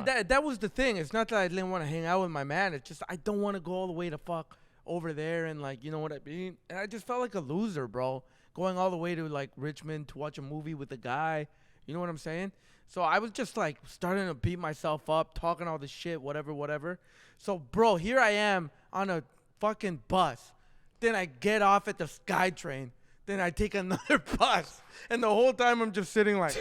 And that was the thing. It's not that I didn't want to hang out with my man. It's just I don't want to go all the way to fuck over there and, like, you know what I mean? And I just felt like a loser, bro, going all the way to, like, Richmond to watch a movie with a guy. You know what I'm saying? So I was just, like, starting to beat myself up, talking all this shit, whatever. So, bro, here I am on a fucking bus. Then I get off at the SkyTrain. Then I take another bus. And the whole time I'm just sitting like...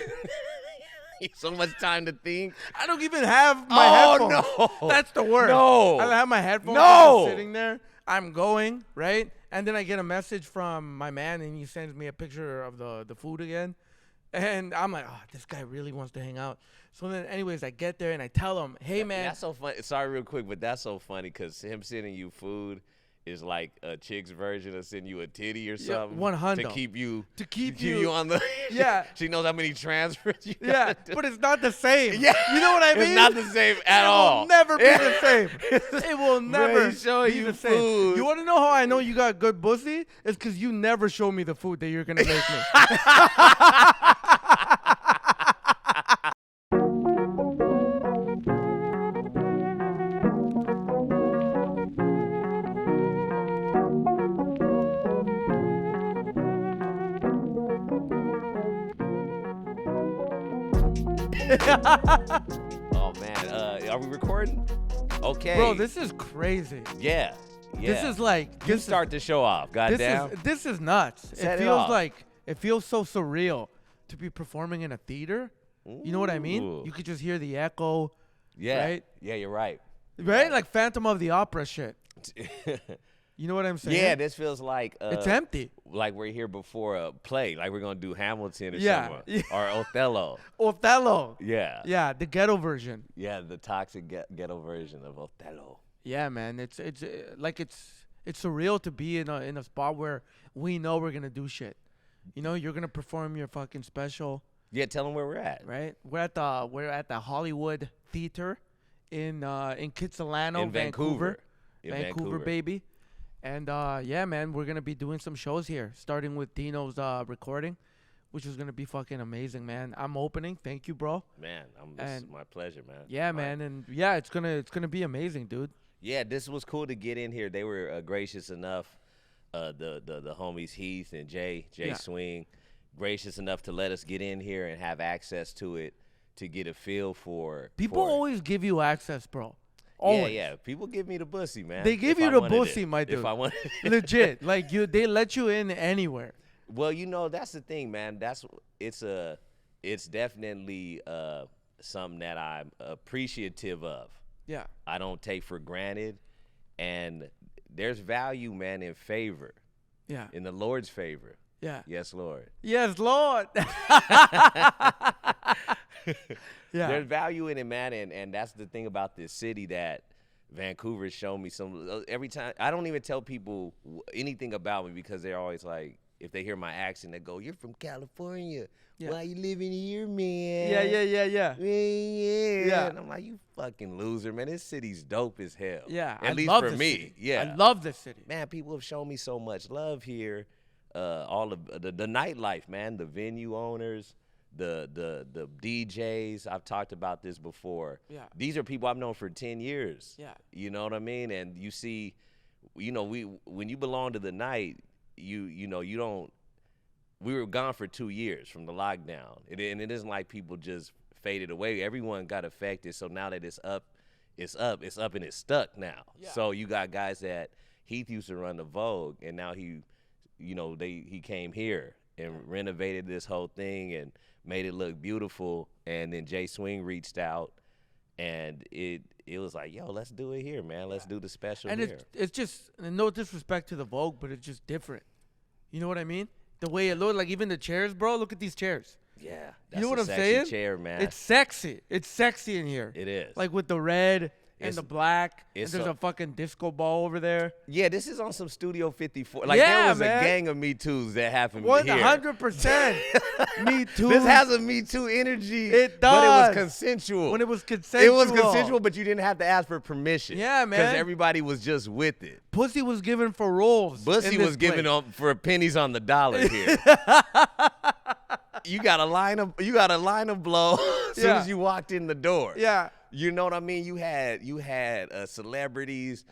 So much time to think. I don't even have my headphones. No. That's the worst. No. I don't have my headphones. No. I'm just sitting there. I'm going, right? And then I get a message from my man, and he sends me a picture of the food again. And I'm like, oh, this guy really wants to hang out. So then, anyways, I get there, and I tell him, hey, man. That's so funny. Sorry, real quick, but that's so funny because him sending you food is like a chick's version of sending you a titty or something. 100. To keep you you on the. Yeah. She knows how many transfers you Yeah, gotta do. but it's not the same. Yeah. You know what I mean? It's not the same at all. It will never be the same. It will never showing be you the same. food. You want to know how I know you got good pussy? It's because you never show me the food that you're going to make me. Oh, man. Are we recording? Okay. Bro, this is crazy. Yeah. This is like... You start the show off. Goddamn. This is nuts. Set it feels off. like... It feels so surreal to be performing in a theater. You know what I mean? Ooh. You could just hear the echo. Yeah. Right? Yeah, you're right. Right? Like Phantom of the Opera shit. You know what I'm saying? Yeah, this feels like it's empty. Like we're here before a play, like we're gonna do Hamilton or Yeah. something, or Othello. Othello. Yeah, Yeah, the ghetto version. yeah, the toxic ghetto version of Othello. Yeah, man, it's like it's surreal to be in a spot where we know we're gonna do shit. You know, you're gonna perform your fucking special. Yeah, tell them where we're at. Right? We're at the Hollywood Theater in Kitsilano, In Vancouver. In Vancouver, baby. And yeah, man, we're gonna be doing some shows here, starting with Dino's recording, which is gonna be fucking amazing, man. I'm opening. Thank you, bro. Man, this is my pleasure, man. Yeah, man, and yeah, it's gonna be amazing, dude. Yeah, this was cool to get in here. They were gracious enough. The homies Heath and Jay Swing, gracious enough to let us get in here and have access to it to get a feel for. People always give you access, bro. Always. Yeah. People give me the pussy, man. They give you the pussy, my dude. If I want legit, like they let you in anywhere. Well, you know, that's the thing, man. It's definitely something that I'm appreciative of. Yeah. I don't take for granted, and there's value, man, in favor. Yeah. In the Lord's favor. Yeah. Yes, Lord. Yes, Lord. Yeah. There's value in it, man, and that's the thing about this city that Vancouver has shown me. Every time I don't even tell people anything about me because they're always like, if they hear my accent, they go, "You're from California. Yeah. Why you living here, man?" Yeah. And I'm like, you fucking loser, man. This city's dope as hell. Yeah. At I least love for this me. city. Yeah. I love this city. Man, people have shown me so much love here. All of the nightlife, man, the venue owners, the DJs. I've talked about this before. Yeah. These are people I've known for 10 years. Yeah. You know what I mean? And you see, you know, when you belong to the night, you know, you don't. We were gone for 2 years from the lockdown, and it isn't like people just faded away. Everyone got affected. So now that it's up, and it's stuck now. Yeah. So you got guys that Heath used to run the Vogue, and now he came here and renovated this whole thing and made it look beautiful. And then Jay Swing reached out, and it was like, yo, let's do it here, man. Let's do the special and here. it's just, and no disrespect to the Vogue, but it's just different. You know what I mean? The way it looked, like even the chairs, bro. Look at these chairs. Yeah, that's You know what a I'm sexy saying? chair, man. It's sexy. It's sexy in here. It is. Like with the red and It's- the black. And it's there's a- a fucking disco ball over there. Yeah, this is on some Studio 54. Like Yeah, there was man. a gang of Me Too's that happened here. 100%. Me too. This has a Me Too energy. It But it does. was consensual. When it was consensual. It was consensual, but you didn't have to ask for permission. Yeah, man. Because everybody was just with it. Pussy was given for rolls. Bussy in this was giving place. up for pennies on the dollar here. You got a line of blow as soon Yeah. as you walked in the door. Yeah. You know what I mean? You had celebrities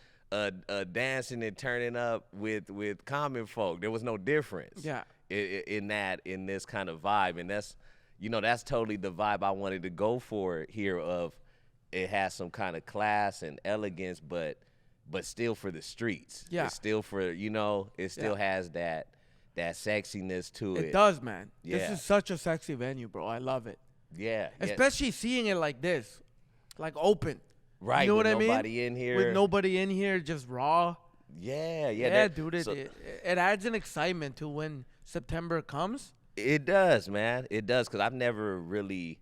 dancing and turning up with common folk. There was no difference. Yeah. In this kind of vibe, and that's totally the vibe I wanted to go for here. Of it has some kind of class and elegance, but still for the streets. Yeah. It's still for it still has that sexiness to it. It does, man. Yeah. This is such a sexy venue, bro. I love it. Yeah. Especially seeing it like this, like open. Right. You know with what I mean? Nobody in here. With nobody in here, just raw. Yeah. Yeah, dude. It adds an excitement to when September comes. It does, man. It does, because I've never really.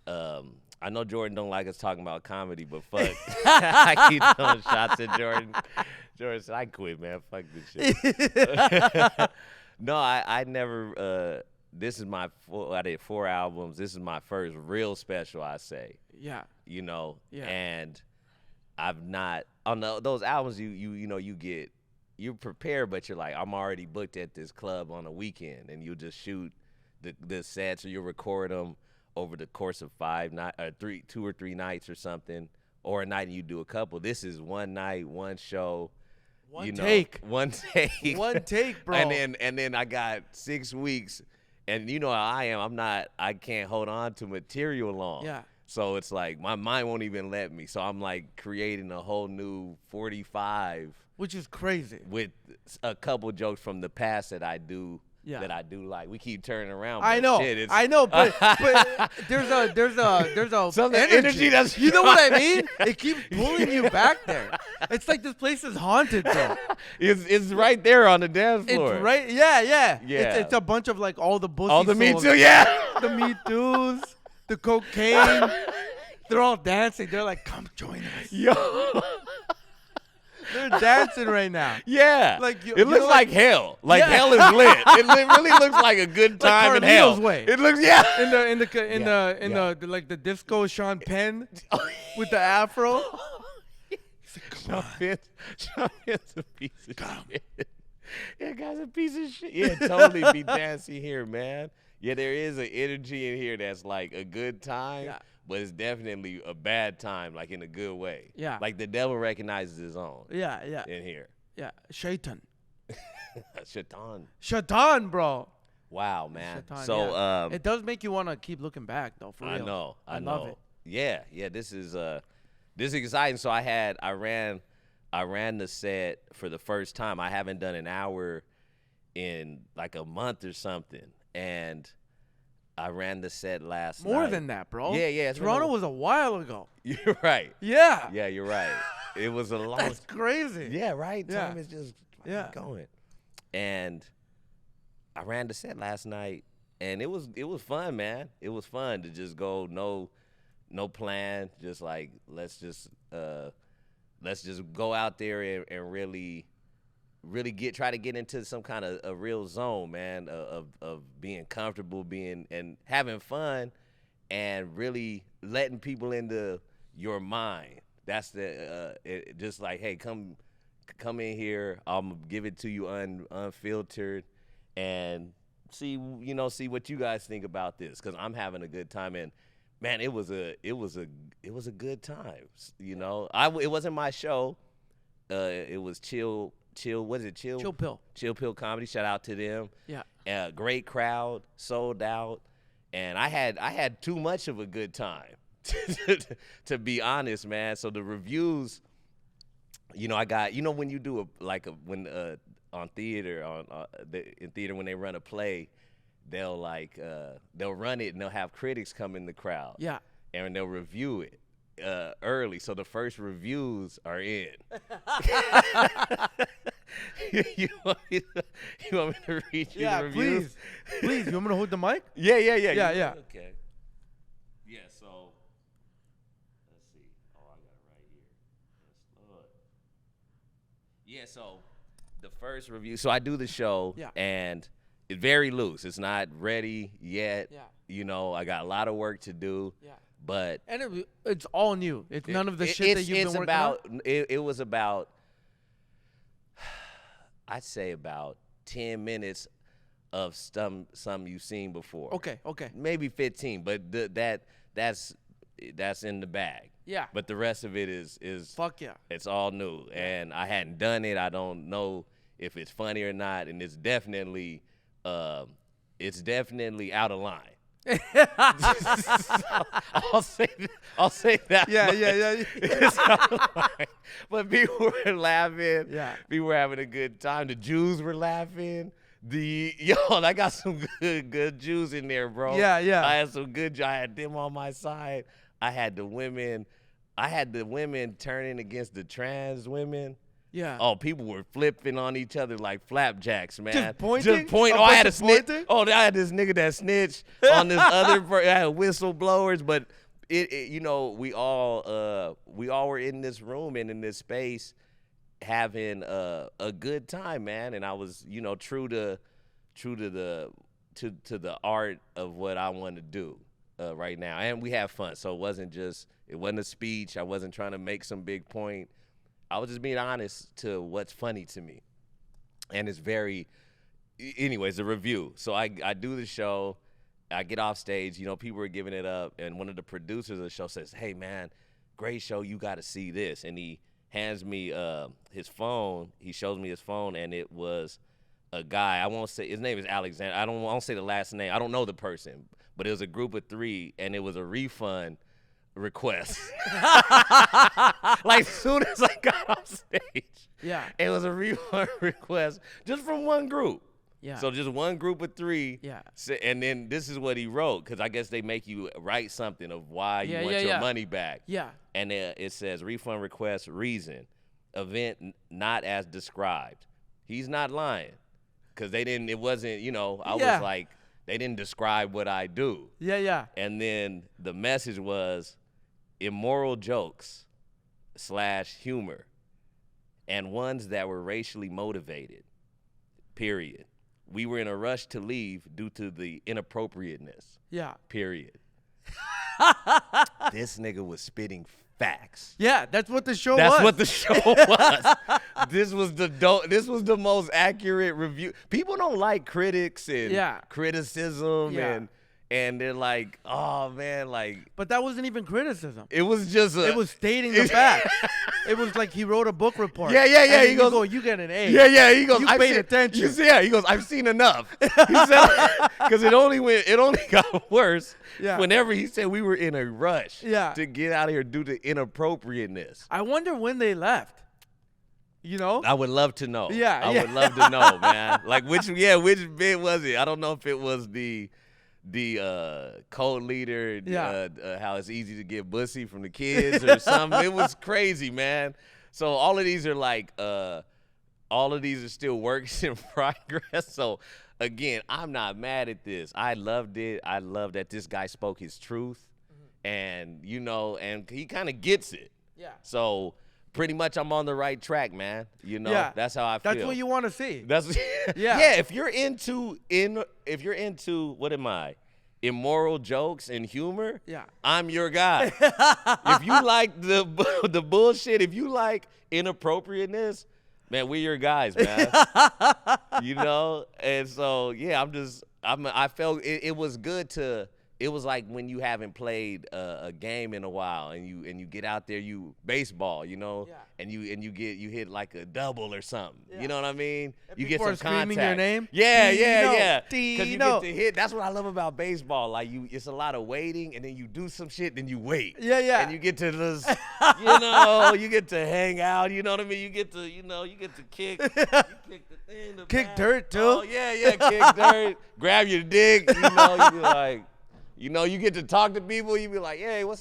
I know Jordan don't like us talking about comedy, but fuck, I keep throwing shots at Jordan. Jordan said, "I quit, man. Fuck this shit." No, I never. This is I did 4 albums. This is my first real special, I say. Yeah. Yeah. And I've not on those albums. You're prepared, but you're like, I'm already booked at this club on a weekend, and you just shoot the sets, or you'll record them over the course of 2 or 3 nights or something, or a night and you do a couple. This is one night, one show. One take, bro. And then I got 6 weeks, and you know how I am. I can't hold on to material long. Yeah. So it's like my mind won't even let me. So I'm like creating a whole new 45. Which is crazy. With a couple jokes from the past that I do. Yeah. That I do like. We keep turning around. I know. I know, but there's a some energy that's you know what I mean? It keeps pulling you back there. It's like this place is haunted, though. It's right there on the dance floor. It's right. Yeah. Yeah. It's a bunch of like all the bullshit. All the Me Too. Yeah. The Me Too's, the cocaine. They're all dancing. They're like, come join us. Yo. They're dancing right now. Yeah. Like it looks like hell. Like hell is lit. It really looks like a good time like in hell. Way. It looks in the like the disco Sean Penn with the afro. He's like, Sean Penn's a piece of shit. Yeah, guy's a piece of shit. Yeah, totally be dancing here, man. Yeah, there is an energy in here that's like a good time. Yeah. But it's definitely a bad time, like in a good way. Yeah. Like the devil recognizes his own. Yeah. In here. Yeah. Shaitan. Shaitan, bro. Wow, man. Shaitan, so yeah. It does make you want to keep looking back, though. For real. I know. Love it. Yeah. This is exciting. So I ran the set for the first time. I haven't done an hour in like a month or something, and I ran the set last night. More than that, bro. Yeah. Toronto was a while ago. You're right. Yeah. Yeah, you're right. It was a long. That's crazy. Yeah, right. Yeah. Time is just going. And I ran the set last night, and it was fun, man. It was fun to just go no plan, just like let's just go out there and really try to get into some kind of a real zone, man, of being comfortable, being and having fun, and really letting people into your mind. That's just like, hey, come in here. I'm gonna give it to you unfiltered, and see what you guys think about this, because I'm having a good time. And man, it was a good time. It wasn't my show. It was Chill. What is it? Chill Pill. Chill Pill Comedy. Shout out to them. Yeah. Great crowd, sold out, and I had too much of a good time, to be honest, man. So the reviews, I got, when you do on theater in theater when they run a play, they'll run it and they'll have critics come in the crowd. Yeah. And they'll review it early, so the first reviews are in. You want me to read you the reviews? Please. You want me to hold the mic? Yeah. Okay. Yeah, so let's see. Oh, I got it right here. Yes, Lord. Yeah, so the first review. So I do the show, and it's very loose. It's not ready yet. Yeah. I got a lot of work to do. Yeah. But it's all new. It's none of the shit that you've been working on. It was about, I'd say about 10 minutes of some you've seen before. Okay. Maybe 15, but that's that's in the bag. Yeah. But the rest of it is Fuck yeah. it's all new, and I hadn't done it. I don't know if it's funny or not, and it's definitely out of line. I'll say that. Yeah. It's out of line. But people were laughing. Yeah. People were having a good time. The Jews were laughing. I got some good Jews in there, bro. Yeah. I had some good. I had them on my side. I had the women turning against the trans women. Yeah. Oh, people were flipping on each other like flapjacks, man. Just pointing? Oh, I had a snitch. Pointing? Oh, I had this nigga that snitched on this other. I had whistleblowers, but we all were in this room and in this space having a good time, man. And I was, true to the art of what I want to do right now, and we have fun. So it wasn't a speech. I wasn't trying to make some big point. I was just being honest to what's funny to me. And it's anyways, a review. So I do the show, I get off stage, people are giving it up, and one of the producers of the show says, "Hey man, great show, you gotta see this." And he hands me his phone, he shows me his phone, and it was a guy, I won't say, his name is Alexander, I won't say the last name, I don't know the person, but it was a group of 3, and it was a refund request. Like, as soon as I got off stage, it was a refund request just from one group. Yeah. So just one group of 3. Yeah. And then this is what he wrote, because I guess they make you write something of why you want your money back. Yeah. And it says refund request, reason, event not as described. He's not lying, because it wasn't, I was like, they didn't describe what I do. Yeah. And then the message was immoral jokes / humor, and ones that were racially motivated, period. We were in a rush to leave due to the inappropriateness. Yeah. Period. This nigga was spitting facts. Yeah, that's what the show was. That's what the show was. This was the most accurate review. People don't like critics and criticism and they're like, oh man, like. But that wasn't even criticism. It was just it was stating the facts. It was like he wrote a book report. Yeah. He goes, you get an A. Yeah. He goes, you paid attention. He goes, I've seen enough. He said, because it only got worse. Yeah. Whenever he said we were in a rush to get out of here due to inappropriateness. I wonder when they left. I would love to know. Yeah. I would love to know, man. Like which bit was it? I don't know if it was the code leader, how it's easy to get bussy from the kids or something. It was crazy, man. So all of these are still works in progress. So again, I'm not mad at this. I loved it. I love that this guy spoke his truth, and and he kind of gets it. Yeah. So pretty much I'm on the right track, man. That's how I feel. That's what you want to see. That's If you're into what am I? Immoral jokes and humor, I'm your guy. If you like the bullshit, if you like inappropriateness, man, we're your guys, man. And so I felt it was good to. It was like when you haven't played a game in a while, and you get out there, baseball, and you hit like a double or something. Yeah. You know what I mean? And you get some screaming your name. Yeah. Because you get to hit. That's what I love about baseball. Like it's a lot of waiting, and then you do some shit, then you wait. Yeah. And you get to this, you get to hang out. You know what I mean? You get to kick. You kick the thing. Kick dirt too. Oh yeah. Kick dirt. Grab your dick. You be like. You get to talk to people. You be like, "Hey, are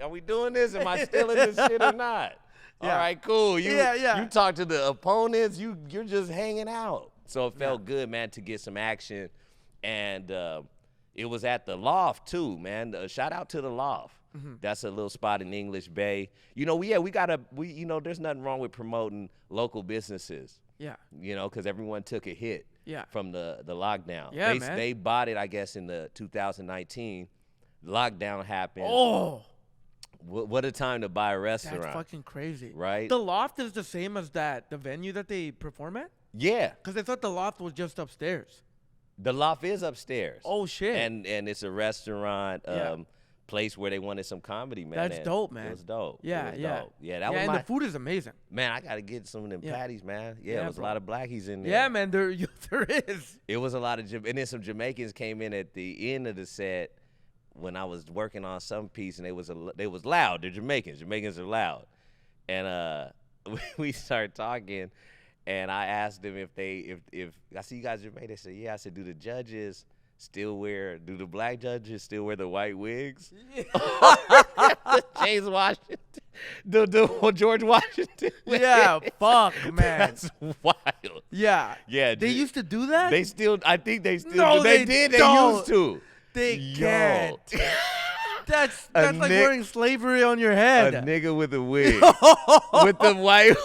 we doing this? Am I stealing this shit or not?" Yeah. All right, cool. You talk to the opponents. You're just hanging out. So it felt good, man, to get some action, and it was at the Loft too, man. Shout out to the Loft. Mm-hmm. That's a little spot in English Bay. There's nothing wrong with promoting local businesses. Yeah. Because everyone took a hit. Yeah. From the lockdown. Yeah, man. They bought it, I guess, in the 2019. Lockdown happened. Oh. What a time to buy a restaurant. That's fucking crazy. Right? The Loft is the same as the venue that they perform at? Yeah. Because I thought the Loft was just upstairs. The Loft is upstairs. Oh, shit. And it's a restaurant. place where they wanted some comedy, man. That's and dope, man. It was dope. Yeah, It was yeah. dope. Yeah, that Yeah, was and my the food is amazing. man. I gotta get some of them patties, man. Yeah, Yeah, it was bro. a lot of blackies in there. Yeah, man, there is. It was a lot of, and then some Jamaicans came in at the end of the set when I was working on some piece, and they was loud. They're Jamaicans. Jamaicans are loud, and we started talking, and I asked them if I see you guys Jamaican. They said, yeah. I said, do the black judges still wear the white wigs? James Washington, the George Washington. Yeah, fuck, man. That's wild. Yeah. Yeah. They used to do that? They still, I think they still No, do. they They don't. used to. They Yo. can't. That's like Nick- wearing slavery on your head. A nigga with a wig. With the white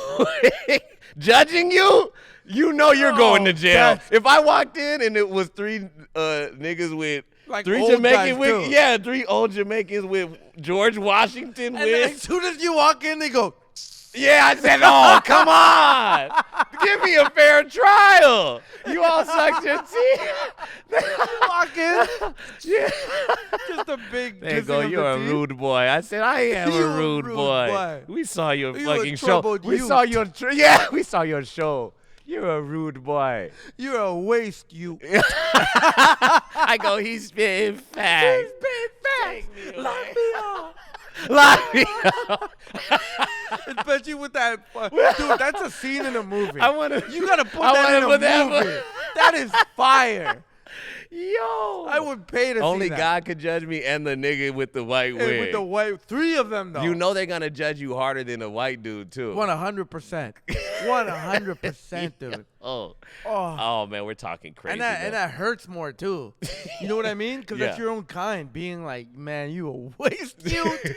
wig. Judging you? You know you're going to jail. that's- If I walked in and it was three niggas with Like three old Jamaican guys, wigs. too. Yeah, 3 old Jamaicans with George Washington And then as wigs. soon as you walk in, they go, Yeah, I said, oh, come on. Give me a fair trial. You all sucked your teeth. walk in. Yeah. Just a big They kissing go, of you're the a teeth. rude boy. I said, I am You a rude boy. We saw your You a fucking show. troubled We youth. saw your yeah, we saw your show. You're a rude boy. You're a waste, you. I go, he's spitting facts. Lock me up. Lock me up. Especially with that. Dude, that's a scene in a movie. I wanna. You gotta put I that wanna in a put that movie. That is fire. Yo. I would pay to Only see that. God could judge me and the nigga with the white Hey, wig. with the white, 3 of them though. You know they're gonna judge you harder than a white dude too. 100%. 100%, dude. Oh. Oh. Oh man, we're talking crazy. And that hurts more too. You know what I mean? Because that's Yeah. your own kind being like, man, you a waste, dude.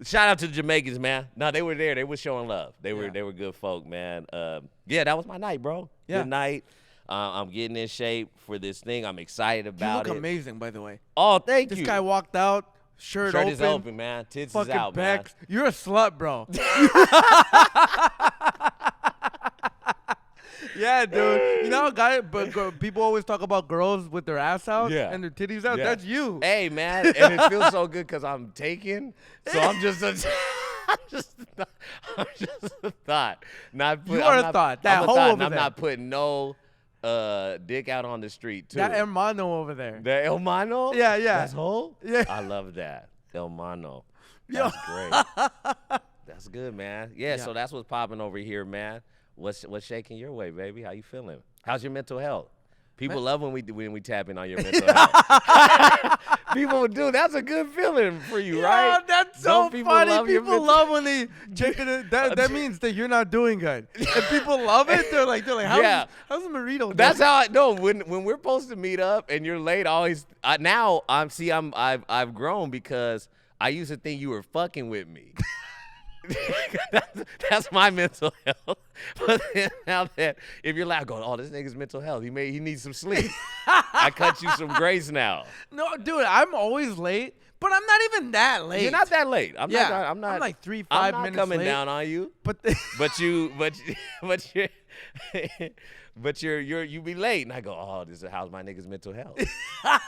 Shout out to the Jamaicans, man. No, they were there. They were showing love. They were good folk, man. Yeah, that was my night, bro. Yeah. Good night. I'm getting in shape for this thing. I'm excited You about look it. amazing, by the way. Oh, thank This you. guy walked out, shirt open. is open, man. Tits is Fucking out, man. pecs. You're a slut, bro. Yeah, dude. You know, people always talk about girls with their ass out Yeah. and their titties out. Yeah. That's you. Hey, man, and it feels so good because I'm taken. So I'm just I'm just a thought. Not put, You I'm are a not- thought. That I'm a hoe thought, over and I'm there. not putting no dick out on the street too. That hermano over there. The El Mano? Yeah, yeah. That's whole? Yeah. I love that. El Mano. Yo. That's great. That's good, man. Yeah, Yeah. so that's what's popping over here, man. What's shaking your way, baby? How you feeling? How's your mental health? People love when we tap in on your mental health. People do. That's a good feeling for you, right? Yeah, that's so Don't people funny. love your People love when they check it. That means that you're not doing good. And people love it. They're like, Yeah. how's Marito doing? That's how I know when we're supposed to meet up and you're late. I've grown because I used to think you were fucking with me. that's my mental health. But then now that if you're like going, oh, this nigga's mental health, he needs some sleep. I cut you some grace now. No, dude, I'm always late, but I'm not even that late. You're not that late. I'm Yeah, not. I'm not. I'm like 3-5 I'm not minutes coming late. down on you. But you be late, and I go, oh, how's my nigga's mental health?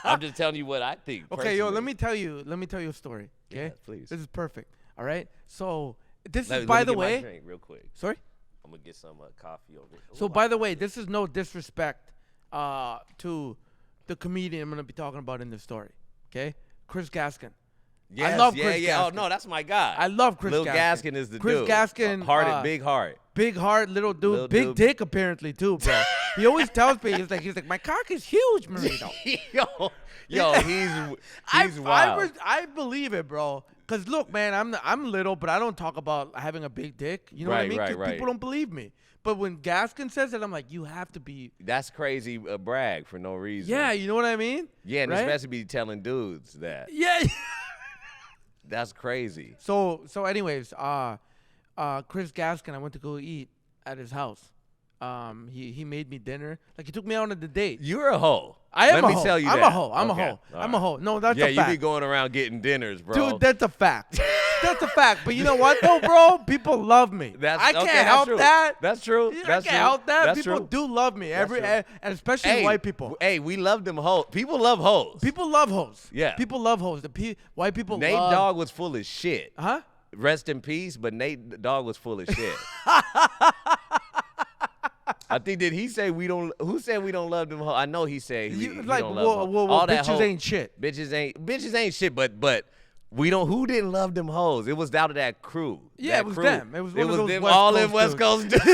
I'm just telling you what I think. okay, yo, personally. let me tell you a story. Okay, Yeah, please. This is perfect. All right, so this Let is me by the get my way. drink real quick. Sorry. I'm gonna get some coffee over here. So by the way, this is no disrespect to the comedian I'm gonna be talking about in this story. Okay, Chris Gaskin. yes, I love yeah, Chris yeah. Oh Gaskin. no, that's my guy. I love Chris Lil Gaskin. Gaskin is the Chris dude. Gaskin, Hearted, big heart. Big heart, little dude, Little big dude. dick apparently too, bro. He always tells me he's like my cock is huge, Marito. yo, he's wild. I believe it, bro. Cause look, man, I'm little, but I don't talk about having a big dick. You know what I Right, mean? right, 'Cause right. people don't believe me. But when Gaskin says it, I'm like, you have to be. That's crazy brag for no reason. Yeah, you know what I mean? Yeah, and right? especially be telling dudes that. Yeah. That's crazy. So anyways, Chris Gaskin, I went to go eat at his house. He made me dinner. Like he took me out on a date. You're a hoe. I am Let a me hoe. tell you I'm that. a hoe. I'm a Okay, hoe. all I'm a right. hoe. No, that's Yeah, a you fact. be going around getting dinners, bro. Dude, that's a fact. That's a fact. But you know what, though, bro? People love me. I can't help true. that. That's true. I That's can't true. help that. That's People true. do love me. And especially white people. Hey, we love them hoes. People love hoes. People love hoes. Yeah. People love hoes. White people Nate love. Dogg was full of shit. Huh? Rest in peace, but Nate Dogg was full of shit. I think did he say we don't? Who said we don't love them hoes? I know he said he Like, don't love them hoes. well, bitches ain't shit. Bitches ain't shit. But we don't. Who didn't love them hoes? It was out of that crew. Yeah, it was them. It was one of those them. West All Coast in West dudes. Coast.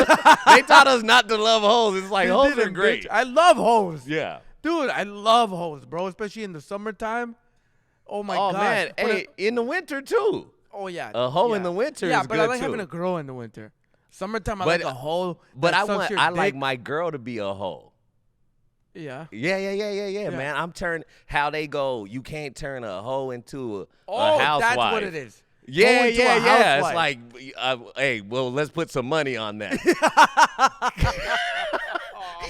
They taught us not to love hoes. It's like They hoes are didn't, great. bitch. I love hoes. Yeah. Dude, I love hoes, bro. Especially in the summertime. Oh my Oh god. man. Hey, in the winter too. Oh yeah. A hoe in yeah. the winter Yeah, is but good I like too. having a girl in the winter. Summertime, I But- like a hoe. But that sucks your I like dick. my girl to be a hoe. Yeah. Yeah, man. I'm turning how they go. You can't turn a hoe into a Oh, housewife. that's what it is. Yeah, Hoe into a yeah. It's housewife. like, hey, well, let's put some money on that.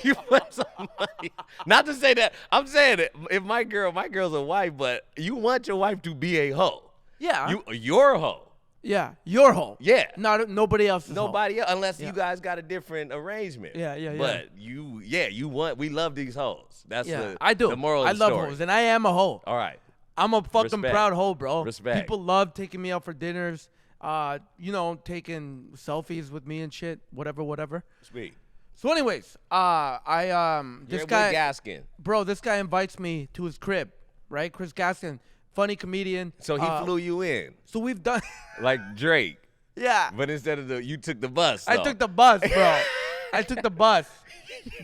You put some money. Not to say that. I'm saying that if my girl's a wife, but you want your wife to be a hoe. Yeah. You're a hoe. Yeah. Your hoe. Yeah. Not nobody else's hoe. Nobody else, unless Yeah. you guys got a different arrangement. Yeah. But we love these hoes. That's Yeah, the I do. the moral I of the love story. hoes, and I am a hoe. All right. I'm a fucking Respect. proud hoe, bro. Respect. People love taking me out for dinners. Taking selfies with me and shit. Whatever. Speak. So, anyways, this You're with guy, Gaskin. bro, this guy invites me to his crib, right? Chris Gaskin, funny comedian. So he flew you in So we've done, like Drake, yeah. but instead of you took the bus. I though. took the bus, bro. I took the bus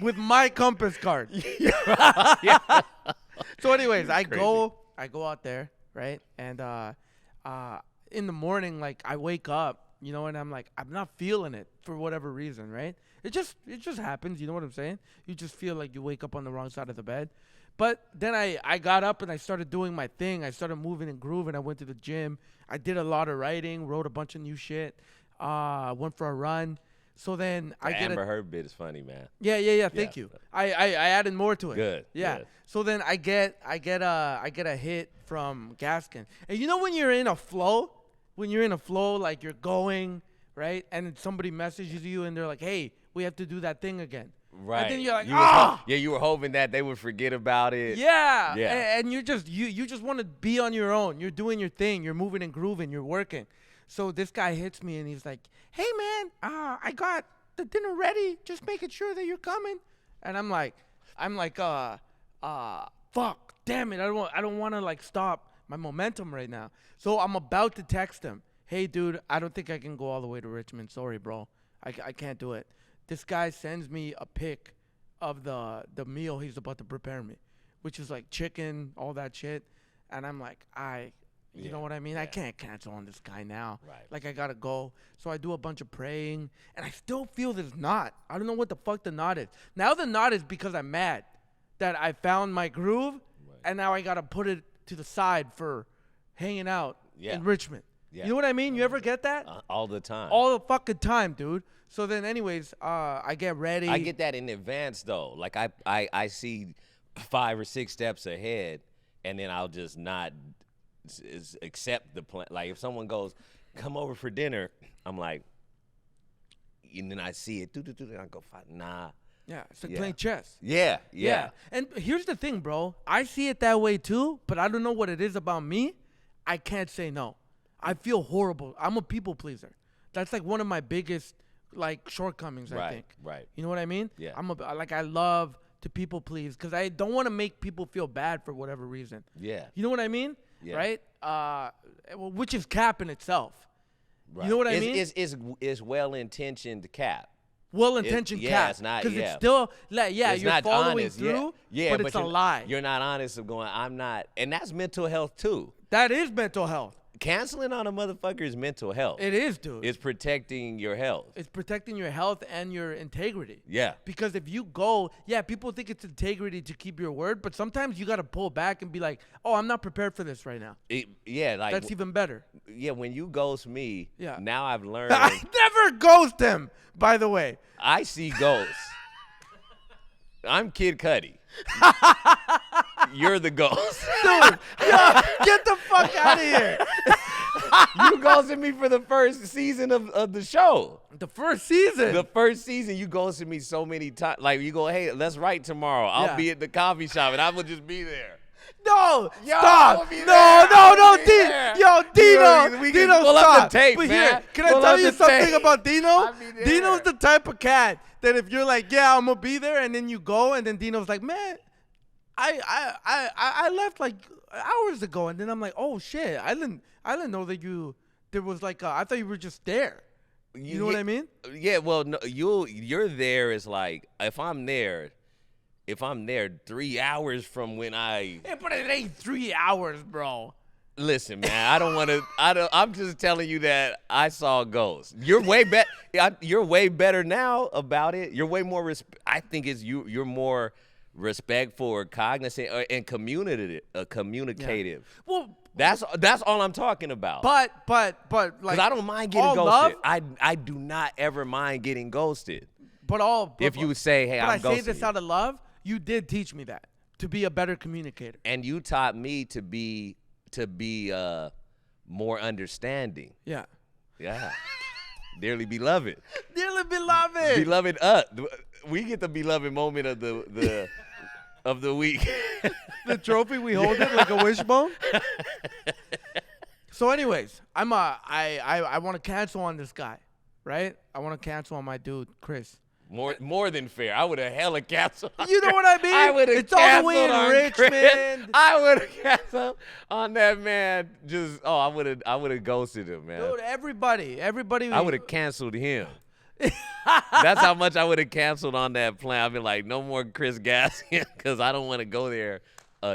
with my compass card. So, anyways, I go out there, right? And in the morning, like I wake up, and I'm like, I'm not feeling it for whatever reason, right? It just happens, you know what I'm saying? You just feel like you wake up on the wrong side of the bed. But then I got up and I started doing my thing. I started moving and grooving. I went to the gym. I did a lot of writing, wrote a bunch of new shit. Went for a run. So then I get Amber Heard bit is funny, man. Yeah. Thank you. I added more to it. Good. Yeah. Good. So then I get a hit from Gaskin. And you know when you're in a flow, like you're going, right? And then somebody messages you and they're like, "Hey, we have to do that thing again." Right. And then you're like, you were hoping that they would forget about it. Yeah. Yeah. And you're just you just want to be on your own. You're doing your thing. You're moving and grooving. You're working. So this guy hits me and he's like, "Hey man, I got the dinner ready. Just making sure that you're coming." And I'm like, fuck, damn it. I don't want to like stop my momentum right now. So I'm about to text him. "Hey dude, I don't think I can go all the way to Richmond. Sorry, bro. I can't do it." This guy sends me a pic of the meal he's about to prepare me, which is like chicken, all that shit. And I'm like, you know what I mean? I can't cancel on this guy now. Right. Like I gotta go. So I do a bunch of praying, and I still feel this knot. I don't know what the fuck the knot is. Now the knot is because I'm mad that I found my groove, and now I gotta put it to the side for hanging out in Richmond. Yeah. You know what I mean? You ever get that? All the time. All the fucking time, dude. So then, anyways, I get ready. I get that in advance though. Like I see 5 or 6 steps ahead, and then I'll just not accept the plan. Like if someone goes, "Come over for dinner," I'm like, and then I see it, and I go, "Nah." Yeah, it's like playing chess. Yeah. And here's the thing, bro. I see it that way too, but I don't know what it is about me. I can't say no. I feel horrible. I'm a people pleaser. That's like one of my biggest like shortcomings, I think. Right. You know what I mean? Yeah. I love to people please because I don't want to make people feel bad for whatever reason. Yeah. You know what I mean? Yeah. Right? Which is cap in itself. Right. You know what I mean? It's well-intentioned cap. Well-intentioned yeah, cap. it's not- Because yeah. it's still, like, It's you're not following honest. through, Yeah, but it's a you're- lie. You're not honest of going, I'm not. And that's mental health too. That is mental health. Canceling on a motherfucker is mental health. It is, dude. It's protecting your health. It's protecting your health and your integrity. Yeah. Because if you go, people think it's integrity to keep your word, but sometimes you got to pull back and be like, "Oh, I'm not prepared for this right now." Like That's even better. Yeah, when you ghost me, Yeah. now I've learned. I never ghost him, by the way. I see ghosts. I'm Kid Cudi. You're the ghost. Dude, yo, get the fuck out of here. You ghosted me for the first season of the show. The first season. The first season, you ghosted me so many times. Like, you go, hey, let's write tomorrow. I'll be at the coffee shop, and I would just be there. No, Yo, stop. no, Dino. We Dino, can pull stop. up the tape, But man. here, can I tell you something about Dino? I'll be there. Dino's the type of cat that if you're like, yeah, I'm gonna be there, and then you go, and then Dino's like, man, I left like hours ago, and then I'm like, oh shit, I didn't know that there was like I thought you were just there. You know what I mean? Yeah. Well, no, you're there is like if I'm there 3 hours from when I. Yeah, but it ain't 3 hours, bro. Listen, man, I don't want to. I'm just telling you that I saw a ghost. You're way better. You're way better now about it. You're way more. I think it's you. You're more respectful or cognizant and communicative. Yeah. Well, that's all I'm talking about. But like, because I don't mind getting ghosted. Love, I do not ever mind getting ghosted. If you say, hey, I'm ghosting. But I say this out of love. You did teach me that to be a better communicator, and you taught me to be more understanding. Yeah. Dearly beloved. Dearly beloved. Beloved, we get the beloved moment of the of the week. The trophy, we hold it like a wishbone. So, anyways, I want to cancel on this guy, right? I want to cancel on my dude, Chris. More than fair. I would have hella canceled. You know what I mean? I would have It's all the way in Richmond. Chris. I would have canceled on that man. I would have ghosted him, man. Dude, everybody. I would have canceled him. That's how much I would have canceled on that plan. I'd be like, no more Chris Gassian because I don't want to go there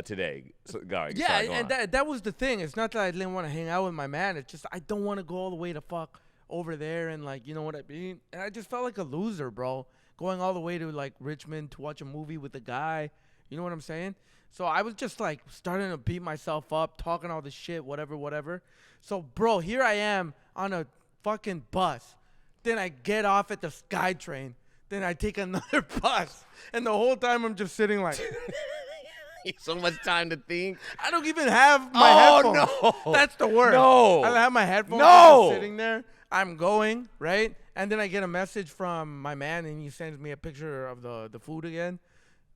today. So, sorry, and that was the thing. It's not that I didn't want to hang out with my man. It's just I don't want to go all the way to fuck over there and like, you know what I mean? And I just felt like a loser, bro, going all the way to like Richmond to watch a movie with a guy. You know what I'm saying? So I was just like starting to beat myself up, talking all this shit, whatever. So, bro, here I am on a fucking bus. Then I get off at the SkyTrain. Then I take another bus. And the whole time I'm just sitting like... So much time to think. I don't even have my headphones. No. That's the worst. No. I don't have my headphones. No. I'm just sitting there. I'm going, right? And then I get a message from my man, and he sends me a picture of the food again.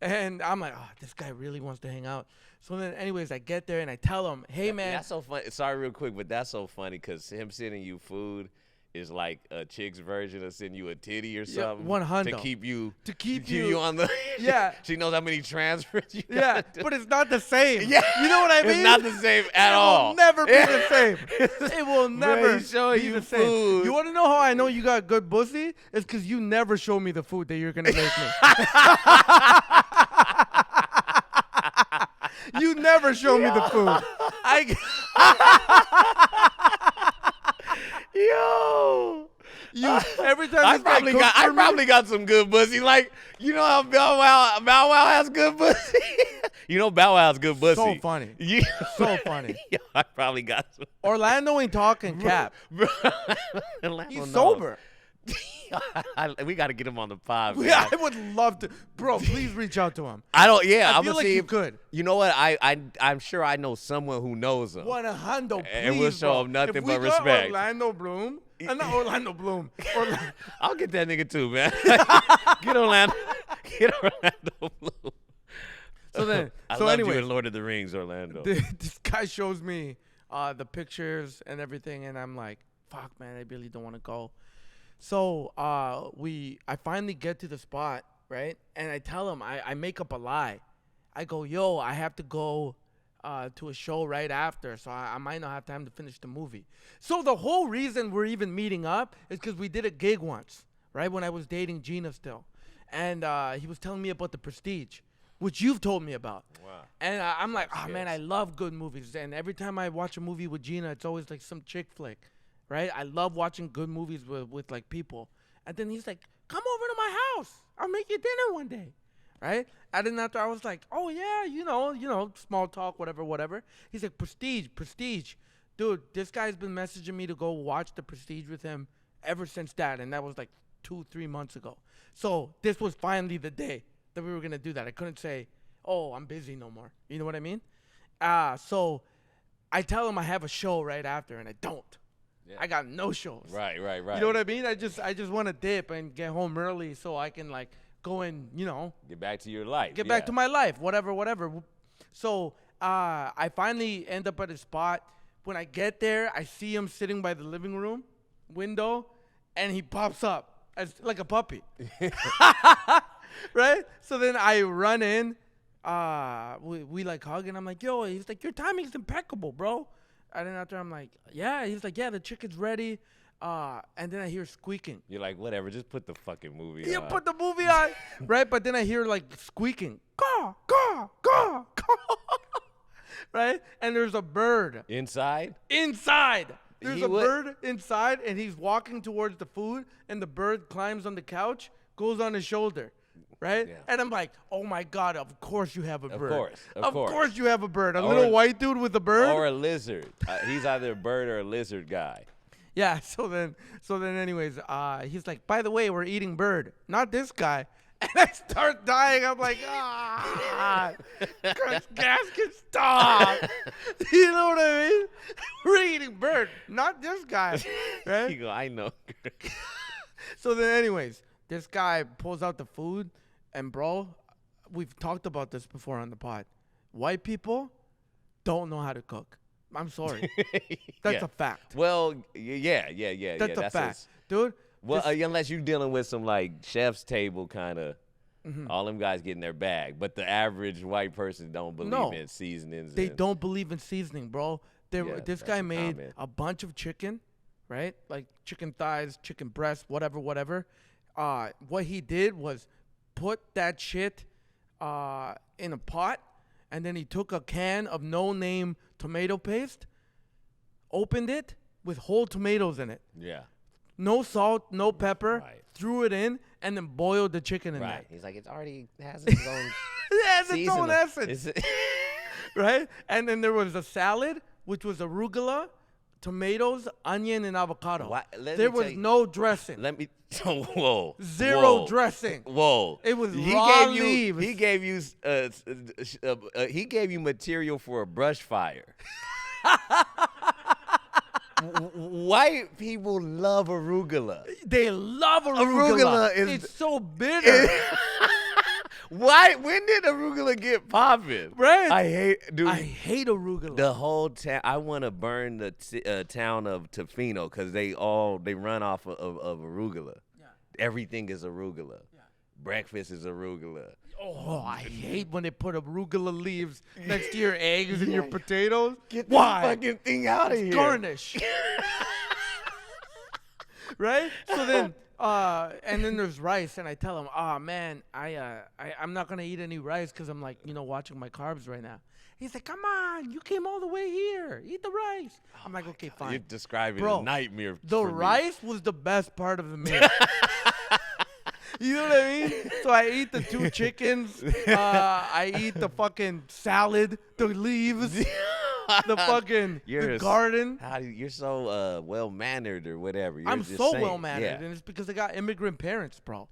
And I'm like, oh, this guy really wants to hang out. So then, anyways, I get there, and I tell him, hey, man. That's so funny. Sorry, real quick, but that's so funny because him sending you food is like a chick's version of sending you a titty or something. 100. To keep you on the. Yeah. She knows how many transfers you Yeah, but it's not the same. Yeah. You know what I mean? It's not the same at all. It will never be the same. It will never he's showing be you the same. food. You want to know how I know you got good pussy? It's because you never show me the food that you're going to make me. You never show me the food. Yo. Every time I probably got some good pussy. Like, you know how Bow Wow has good pussy? You know Bow Wow has good pussy. So funny. Yeah. So funny. Yeah, I probably got some. Orlando ain't talking cap. Orlando He's knows. sober. We got to get him on the pod. Man. Yeah, I would love to. Bro, please reach out to him. I don't. Yeah, I I'm feel gonna like see. you could. You know what? I'm sure I know someone who knows him. 100, please, And we'll show him nothing if but we got respect. Orlando Bloom. Not Orlando Bloom. I'll get that nigga too, man. Get Orlando Bloom. I loved you in Lord of the Rings, Orlando. This guy shows me the pictures and everything, and I'm like, fuck, man, I really don't want to go. So I finally get to the spot, right? And I tell him, I make up a lie. I go, yo, I have to go to a show right after, so I might not have time to finish the movie. So the whole reason we're even meeting up is because we did a gig once, right, when I was dating Gina still. And he was telling me about The Prestige, which you've told me about. Wow. And I'm like, oh, man, I love good movies. And every time I watch a movie with Gina, it's always like some chick flick, right? I love watching good movies with like people. And then he's like, come over to my house. I'll make you dinner one day. Right? And then after I was like, oh, yeah, you know, small talk, whatever. He's like, Prestige. Dude, this guy's been messaging me to go watch The Prestige with him ever since that. And that was like 2-3 months ago. So this was finally the day that we were going to do that. I couldn't say, oh, I'm busy no more. You know what I mean? So I tell him I have a show right after, and I don't. I got no shows. Right. You know what I mean? I just want to dip and get home early so I can like go and get back to your life. Get back to my life. Whatever. So I finally end up at a spot. When I get there, I see him sitting by the living room window, and he pops up as like a puppy. Right? So then I run in. We like hug, and I'm like, yo. He's like, your timing's impeccable, bro. And then after I'm like, yeah. He's like, yeah, the chicken's ready. And then I hear squeaking. You're like, whatever, just put the fucking movie on. You put the movie on, right? But then I hear like squeaking, caw, caw, caw, caw, right? And there's a bird Inside. There's a bird inside, and he's walking towards the food, and the bird climbs on the couch, goes on his shoulder, right? Yeah. And I'm like, oh my God, of course you have a bird. Of course You have a bird. A little white dude with a bird. Or a lizard. He's either a bird or a lizard guy. Yeah, so then anyways, he's like, by the way, we're eating bird. Not this guy. And I start dying. I'm like, gasket, stop. You know what I mean? We're eating bird. Not this guy. Right? You go, I know. So then anyways, this guy pulls out the food. And bro, we've talked about this before on the pod. White people don't know how to cook. I'm sorry. That's a fact. Well, yeah. That's a fact, dude. Well, unless you're dealing with some like chef's table kind of, all them guys getting their bag. But the average white person don't believe in seasonings. They don't believe in seasoning, bro. This guy made comment. a bunch of chicken, right? Like chicken thighs, chicken breasts, whatever. What he did was put that shit in a pot. And then he took a can of no-name tomato paste, opened it with whole tomatoes in it. Yeah. No salt, no pepper. Right. Threw it in, and then boiled the chicken in there. Right. He's like, it already has its own It has its own seasoning. essence. Right? And then there was a salad, which was arugula, tomatoes, onion, and avocado. There was no dressing. Whoa. Zero dressing. Whoa. It was raw leaves. He gave you material for a brush fire. White people love arugula. They love arugula. It's so bitter. Why? When did arugula get popping? Right. I hate arugula. The whole town. I want to burn the town of Tofino because they run off of arugula. Yeah. Everything is arugula. Yeah. Breakfast is arugula. Oh, I hate when they put arugula leaves next to your eggs and your potatoes. Get that fucking thing out of here. Garnish. Right? So then, and then there's rice, and I tell him, oh man, I'm not gonna eat any rice because I'm like, watching my carbs right now. He's like, come on, you came all the way here, eat the rice. I'm like, okay, fine. You're describing Bro, a nightmare. The rice was the best part of the meal. You know what I mean? So I eat the 2 chickens. I eat the fucking salad, the leaves, the fucking the garden. You're so well-mannered or whatever. I'm so well-mannered, and it's because I got immigrant parents, bro.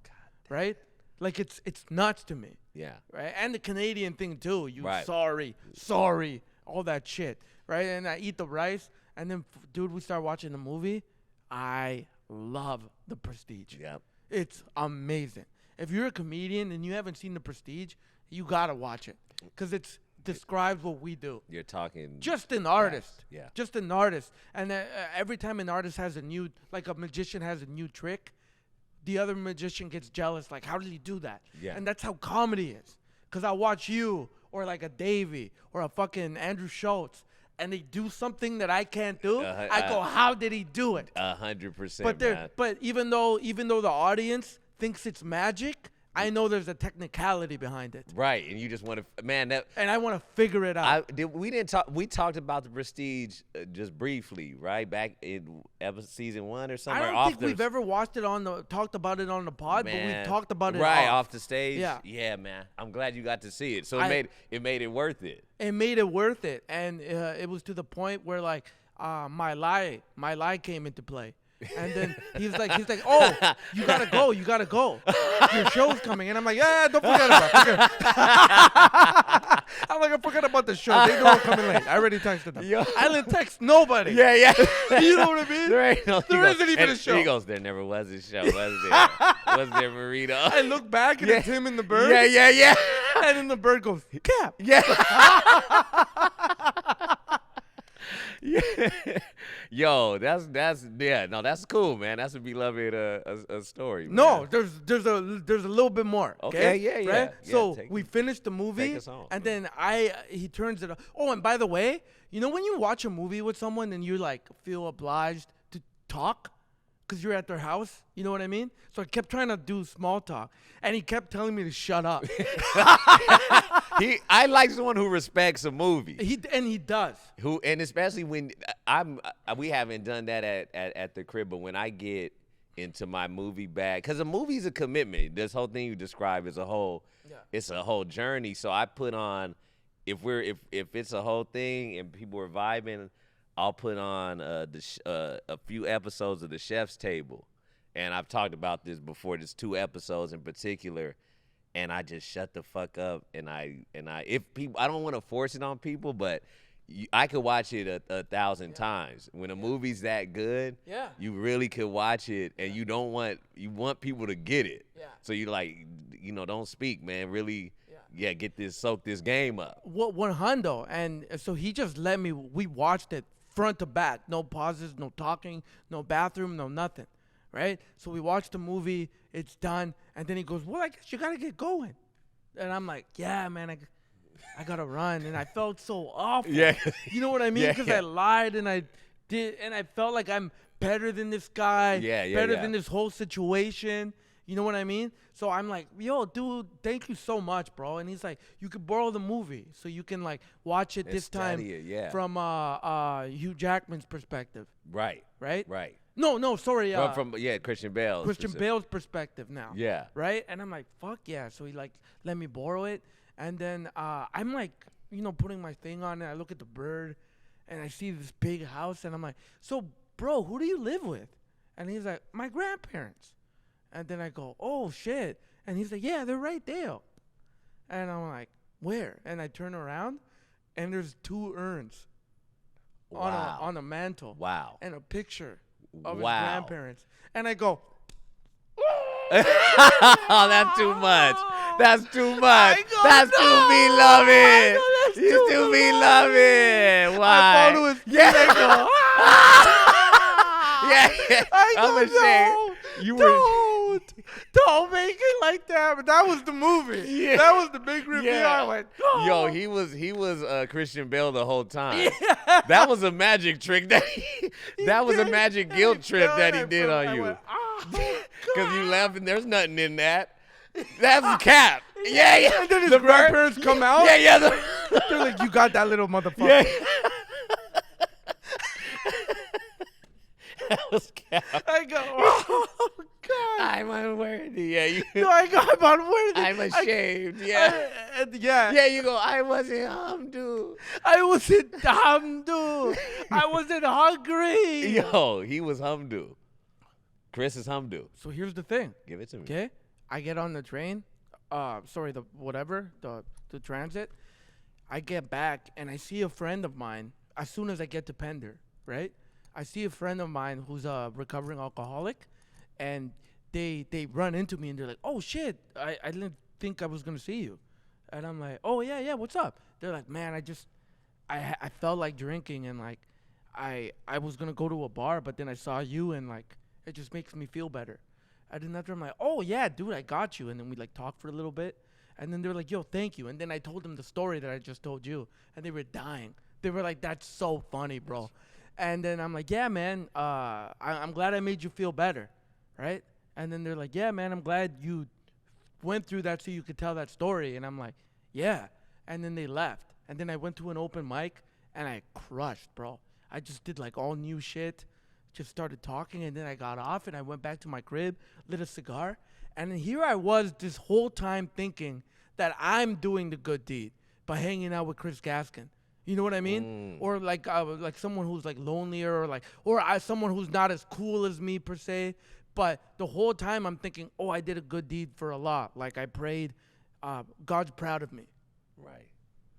Right? Like, it's nuts to me. Yeah. Right? And the Canadian thing, too. Right. Sorry, all that shit. Right? And I eat the rice, and then, dude, we start watching the movie. I love The Prestige. Yep. It's amazing. If you're a comedian and you haven't seen The Prestige, you gotta watch it because it describes what we do. You're talking just an artist. Yeah. Just an artist. And every time an artist has a magician has a new trick, the other magician gets jealous. Like, how did he do that? Yeah. And that's how comedy is. Because I watch you or like a Davey or a fucking Andrew Schultz, and they do something that I can't do. I go, how did he do it? 100%. But even though the audience thinks it's magic, I know there's a technicality behind it. Right, and you just want to, and I want to figure it out. We talked about The Prestige just briefly, right? Back in season 1 or something. I don't think we've ever talked about it on the pod, but we've talked about it off the stage. Yeah, man. I'm glad you got to see it. So it made it worth it. It made it worth it, and it was to the point where like my lie came into play. And then he's like, oh, you gotta go. Your show's coming. And I'm like, yeah, don't forget about it. I'm like, I forgot about the show. They know I'm coming late. I already texted them. Yo. I didn't text nobody. Yeah. You know what I mean? There ain't no. There isn't even a show. He goes, there never was a show, was there? Was there, Marito? I look back and it's him and the bird. Yeah. And then the bird goes, Cap. Yeah. Yeah. Yo, that's cool, man. That's a beloved a story. No, man. there's a little bit more. Okay, yeah. Right? Yeah, so we finished the movie, take us home. and then he turns it. Oh, and by the way, you know when you watch a movie with someone and you like feel obliged to talk because you're at their house, you know what I mean? So I kept trying to do small talk, and he kept telling me to shut up. I like someone who respects a movie. He does. And especially when we haven't done that at the crib, but when I get into my movie bag, because a movie's a commitment. This whole thing you describe is it's a whole journey. So I put on, if it's a whole thing and people are vibing, I'll put on a few episodes of The Chef's Table, and I've talked about this before. There's 2 episodes in particular. And I just shut the fuck up, and I don't want to force it on people, but I could watch it a 1,000 times. When a movie's that good, you really could watch it, and you want people to get it. Yeah. So you like, don't speak, man. Really, soak this game up. What 100, and so he just let me. We watched it front to back, no pauses, no talking, no bathroom, no nothing. Right? So we watched the movie, it's done, and then he goes, well, I guess you got to get going. And I'm like, yeah, man, I got to run. And I felt so awful. Yeah. You know what I mean? Because I lied and I felt like I'm better than this guy, better than this whole situation. You know what I mean? So I'm like, yo, dude, thank you so much, bro. And he's like, you could borrow the movie so you can like watch it this time from Hugh Jackman's perspective. Right. No, sorry. From Christian Bale's Bale's perspective now. Yeah. Right? And I'm like, fuck yeah. So he like let me borrow it. And then I'm like, putting my thing on it. I look at the bird and I see this big house and I'm like, so bro, who do you live with? And he's like, my grandparents. And then I go, oh shit. And he's like, yeah, they're right there. And I'm like, where? And I turn around and there's 2 urns on a mantle. Wow. And a picture of his grandparents. And I go, oh, that's too much. That's too much. That's too beloved. You too beloved. Why? I thought it was I'm ashamed. Don't make it like that. But that was the movie. Yeah. That was the big reveal. I went, oh. Yo, he was Christian Bale the whole time. Yeah. That was a magic trick that was a magic guilt trip that he did on you. Because you laughing, there's nothing in that. That's a cap. Yeah. And then his grandparents come out. Yeah. They're like, you got that little motherfucker. Yeah. That was cap. I go, oh, God. I'm unworthy. Yeah, no, I go, I'm unworthy. I'm ashamed. Yeah, you go, I wasn't humdoo. I wasn't hungry. Yo, he was humdoo. Chris is humdoo. So here's the thing. Give it to me. Okay? I get on the train. The transit. I get back, and I see a friend of mine as soon as I get to Pender, right? I see a friend of mine who's a recovering alcoholic, and they run into me, and they're like, oh, shit, I didn't think I was going to see you. And I'm like, oh, yeah, what's up? They're like, man, I felt like drinking, and, like, I was going to go to a bar, but then I saw you, and, like, it just makes me feel better. And then after I'm like, oh, yeah, dude, I got you. And then we, like, talked for a little bit. And then they're like, yo, thank you. And then I told them the story that I just told you, and they were dying. They were like, that's so funny, bro. And then I'm like, yeah, man, I'm glad I made you feel better, right? And then they're like, yeah, man, I'm glad you went through that so you could tell that story. And I'm like, yeah. And then they left. And then I went to an open mic, and I crushed, bro. I just did, like, all new shit, just started talking, and then I got off, and I went back to my crib, lit a cigar. And then here I was this whole time thinking that I'm doing the good deed by hanging out with Chris Gaskin. You know what I mean? Or like someone who's like lonelier, or someone who's not as cool as me per se. But the whole time I'm thinking, oh, I did a good deed for Allah. Like I prayed, God's proud of me. Right.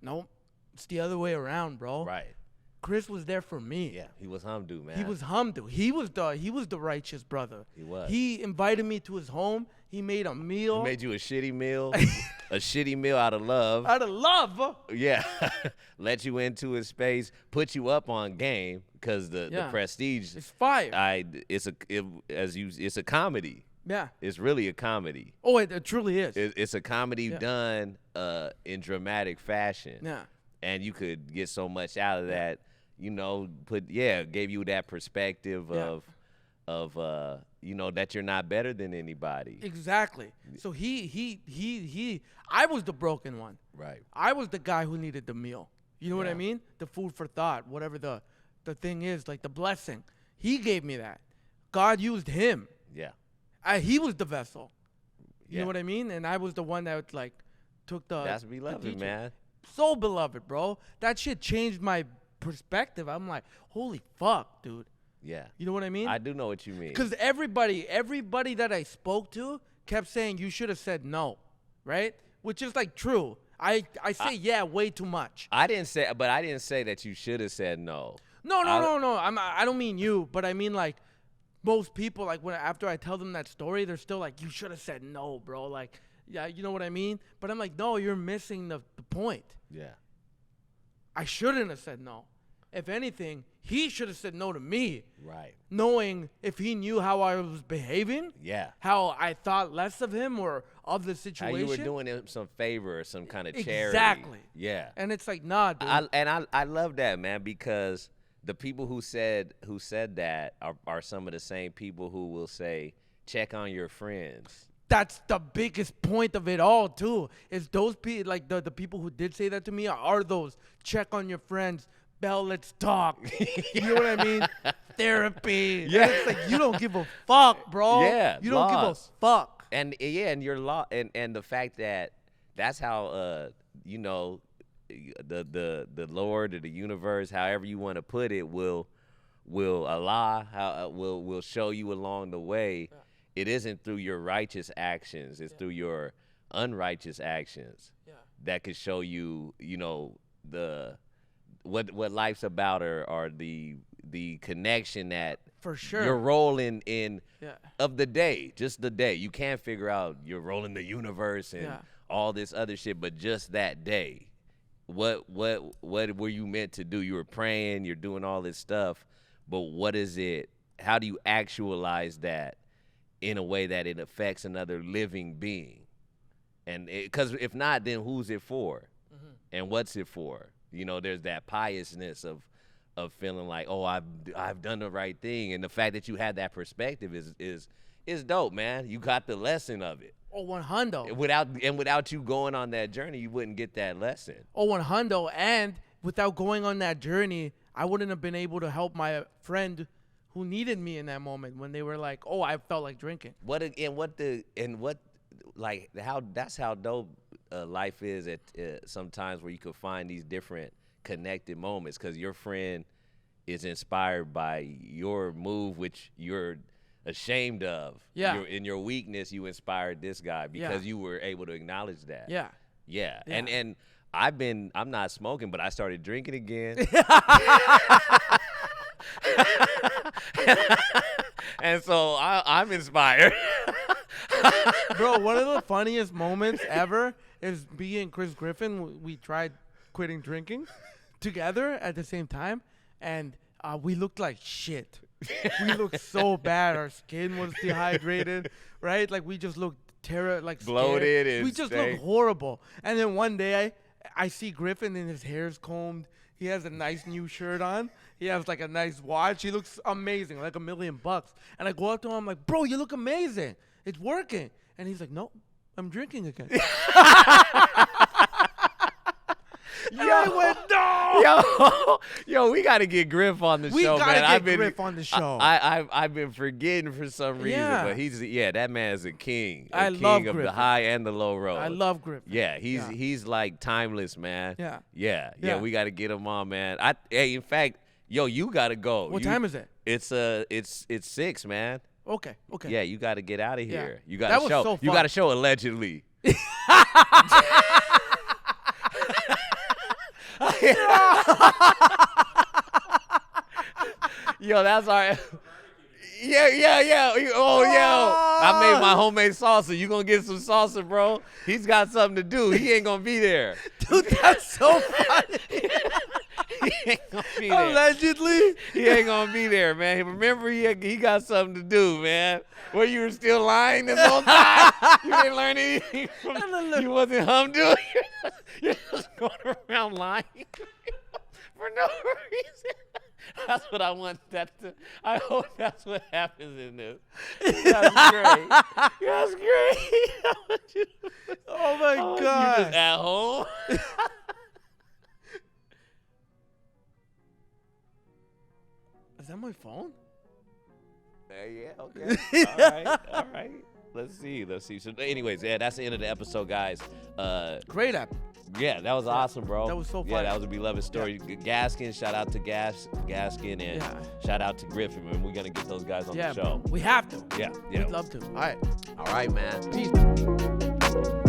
Nope, it's the other way around, bro. Right. Chris was there for me. Yeah, he was humdu, man. He was humdu. He was the righteous brother. He was. He invited me to his home. He made a meal. He made you a shitty meal, a shitty meal out of love. Out of love. Yeah, let you into his space, put you up on game because the prestige. It's fire. It's a comedy. Yeah. It's really a comedy. Oh, it truly is. It's a comedy done in dramatic fashion. Yeah. And you could get so much out of that. You know, gave you that perspective of that you're not better than anybody. Exactly. So I was the broken one. Right. I was the guy who needed the meal. You know what I mean? The food for thought, whatever the thing is, like the blessing. He gave me that. God used him. Yeah. He was the vessel. You know what I mean? And I was the one that like took the. That's beloved, man. So beloved, bro. That shit changed my perspective. I'm like, holy fuck, dude. Yeah. You know what I mean? I do know what you mean. Because everybody that I spoke to kept saying you should have said no, right? Which is like true. I say yeah way too much. I didn't say that you should have said no. No. I don't mean you, but I mean like most people. Like after I tell them that story, they're still like, you should have said no, bro. Like, yeah, you know what I mean? But I'm like, no, you're missing the point. Yeah. I shouldn't have said no. If anything, he should have said no to me. Right. Knowing if he knew how I was behaving. Yeah. How I thought less of him or of the situation. How you were doing him some favor or some kind of charity. Exactly. Yeah. And it's like, nah, dude. I love that, man, because the people who said that are some of the same people who will say, check on your friends. That's the biggest point of it all, too. Is those people, like the people who did say that to me are those, check on your friends, Bell, let's talk. You know what I mean? Therapy. Yeah. And it's like, you don't give a fuck, bro. Yeah. You don't give a fuck. And and your law and the fact that that's how the Lord or the universe, however you want to put it, will Allah will show you along the way. Yeah. It isn't through your righteous actions, it's through your unrighteous actions that could show you, the what life's about or the connection that for sure your role in of the day, just the day. You can't figure out your role in the universe and all this other shit, but just that day. What were you meant to do? You were praying, you're doing all this stuff, but what is it? How do you actualize that in a way that it affects another living being? And because if not, then who's it for? Mm-hmm. And what's it for? There's that piousness of feeling like, oh, I've done the right thing, and the fact that you had that perspective is dope, man. You got the lesson of it. Oh, 100. Without you going on that journey, you wouldn't get that lesson. Oh, 100. And without going on that journey, I wouldn't have been able to help my friend who needed me in that moment when they were like, oh, I felt like drinking. That's how dope life is at sometimes, where you could find these different connected moments because your friend is inspired by your move, which you're ashamed of. Yeah. In your weakness, you inspired this guy because you were able to acknowledge that. Yeah. Yeah. And I'm not smoking, but I started drinking again. And so I'm inspired. Bro, one of the funniest moments ever is me and Chris Griffin. We tried quitting drinking together at the same time, and we looked like shit. We looked so bad. Our skin was dehydrated, right? Like we just looked bloated. And we just looked horrible. And then one day I see Griffin and his hair's combed. He has a nice new shirt on. He has like a nice watch. He looks amazing, like $1 million. And I go up to him, I'm like, bro, you look amazing. It's working. And he's like, no, I'm drinking again. And I went, no. Yo, we got to get Griff on the We show, gotta man. get Griff on the show. I've been forgetting for some reason, Yeah. but that man is a king. I king love of Griff. the high and the low road. I love Griff. Yeah, he's like timeless, man. Yeah. Yeah. We got to get him on, man. In fact, yo, you got to go. What time is it? It's 6, man. Okay. Yeah, you got to get out of here. You got That to was show. so You fun. got to show allegedly. Yo, that's our. Yeah. Oh, yo. I made my homemade salsa. You gonna get some salsa, bro? He's got something to do. He ain't gonna be there. Dude, that's so funny. He ain't gonna be there. Allegedly. He ain't gonna be there, man. Remember, he got something to do, man. Well, you were still lying this whole time. You didn't learn anything from. You wasn't humdrum. You're just going around lying for no reason. That's what I want I hope that's what happens in this. That's great. That's great. Oh my You God. just at home. Is that my phone? Yeah, okay. All right. Let's see. So anyways, that's the end of the episode, guys. Great app. Yeah, that was awesome, bro. That was so Yeah, fun. that was a beloved story. Gaskin, shout out to Gaskin, and shout out to Griffin, man. We're gonna get those guys on the show. Bro. We have to. Yeah. We'd love to. All right. All right, man. Peace.